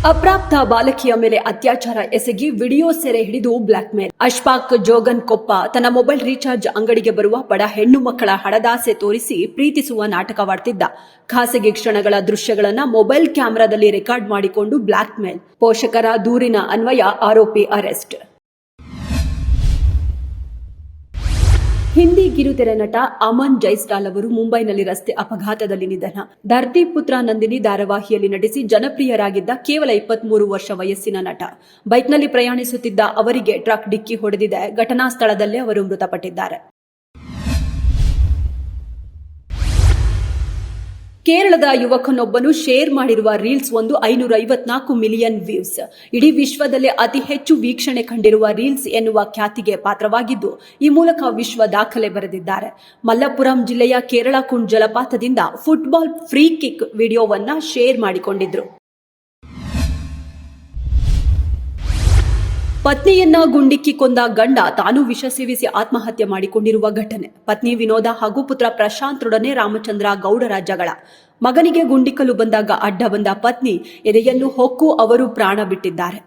ಅಪ್ರಾಪ್ತ ಬಾಲಕಿಯ ಮೇಲೆ ಅತ್ಯಾಚಾರ ಎಸಗಿ ವಿಡಿಯೋ ಸೆರೆ ಹಿಡಿದು ಬ್ಲಾಕ್ ಮೇಲ್. ಅಶ್ಫಾಕ್ ಜೋಗನ್ ಕೊಪ್ಪ ತನ್ನ ಮೊಬೈಲ್ ರೀಚಾರ್ಜ್ ಅಂಗಡಿಗೆ ಬರುವ ಬಡ ಹೆಣ್ಣು ಮಕ್ಕಳ ಹಣದಾಸೆ ತೋರಿಸಿ ಪ್ರೀತಿಸುವ ನಾಟಕವಾಡ್ತಿದ್ದ. ಖಾಸಗಿ ಕ್ಷಣಗಳ ದೃಶ್ಯಗಳನ್ನು ಮೊಬೈಲ್ ಕ್ಯಾಮೆರಾದಲ್ಲಿ ರೆಕಾರ್ಡ್ ಮಾಡಿಕೊಂಡು ಬ್ಲಾಕ್ ಮೇಲ್. ಪೋಷಕರ ದೂರಿನ ಅನ್ವಯ ಆರೋಪಿ ಅರೆಸ್ಟ್. ಹಿಂದಿ ಕಿರುತೆರೆ ನಟ ಅಮನ್ ಜೈಸ್ವಾಲ್ ಅವರು ಮುಂಬೈನಲ್ಲಿ ರಸ್ತೆ ಅಪಘಾತದಲ್ಲಿ ನಿಧನ. ಧರ್ತಿ ಪುತ್ರ ನಂದಿನಿ ಧಾರಾವಾಹಿಯಲ್ಲಿ ನಟಿಸಿ ಜನಪ್ರಿಯರಾಗಿದ್ದ ಕೇವಲ 23 ವರ್ಷ ವಯಸ್ಸಿನ ನಟ. ಬೈಕ್ನಲ್ಲಿ ಪ್ರಯಾಣಿಸುತ್ತಿದ್ದ ಅವರಿಗೆ ಟ್ರಕ್ ಡಿಕ್ಕಿ ಹೊಡೆದಿದೆ. ಘಟನಾ ಸ್ಥಳದಲ್ಲೇ ಅವರು ಮೃತಪಟ್ಟಿದ್ದಾರೆ. ಕೇರಳದ ಯುವಕನೊಬ್ಬನು ಶೇರ್ ಮಾಡಿರುವ ರೀಲ್ಸ್ ಒಂದು 554 ಮಿಲಿಯನ್ ವ್ಯೂಸ್. ಇಡೀ ವಿಶ್ವದಲ್ಲೇ ಅತಿ ಹೆಚ್ಚು ವೀಕ್ಷಣೆ ಕಂಡಿರುವ ರೀಲ್ಸ್ ಎನ್ನುವ ಖ್ಯಾತಿಗೆ ಪಾತ್ರವಾಗಿದ್ದು, ಈ ಮೂಲಕ ವಿಶ್ವ ದಾಖಲೆ ಬರೆದಿದ್ದಾರೆ. ಮಲ್ಲಪುರಂ ಜಿಲ್ಲೆಯ ಕೇರಳ ಕುಂಡ್ ಜಲಪಾತದಿಂದ ಫುಟ್ಬಾಲ್ ಫ್ರೀ ಕಿಕ್ ವಿಡಿಯೋವನ್ನ ಶೇರ್ ಮಾಡಿಕೊಂಡಿದ್ರು. ಪತ್ನಿಯನ್ನ ಗುಂಡಿಕ್ಕಿ ಕೊಂದ ಗಂಡ ತಾನು ವಿಷ ಸೇವಿಸಿ ಆತ್ಮಹತ್ಯೆ ಮಾಡಿಕೊಂಡಿರುವ ಘಟನೆ. ಪತ್ನಿ ವಿನೋದ ಹಾಗೂ ಪುತ್ರ ಪ್ರಶಾಂತ್ರೊಡನೆ ರಾಮಚಂದ್ರ ಗೌಡರ ಜಗಳ. ಮಗನಿಗೆ ಗುಂಡಿಕ್ಕಲು ಬಂದಾಗ ಅಡ್ಡ ಬಂದ ಪತ್ನಿ ಎದೆಯನ್ನು ಹೊಕ್ಕು ಅವರು ಪ್ರಾಣ ಬಿಟ್ಟಿದ್ದಾರೆ.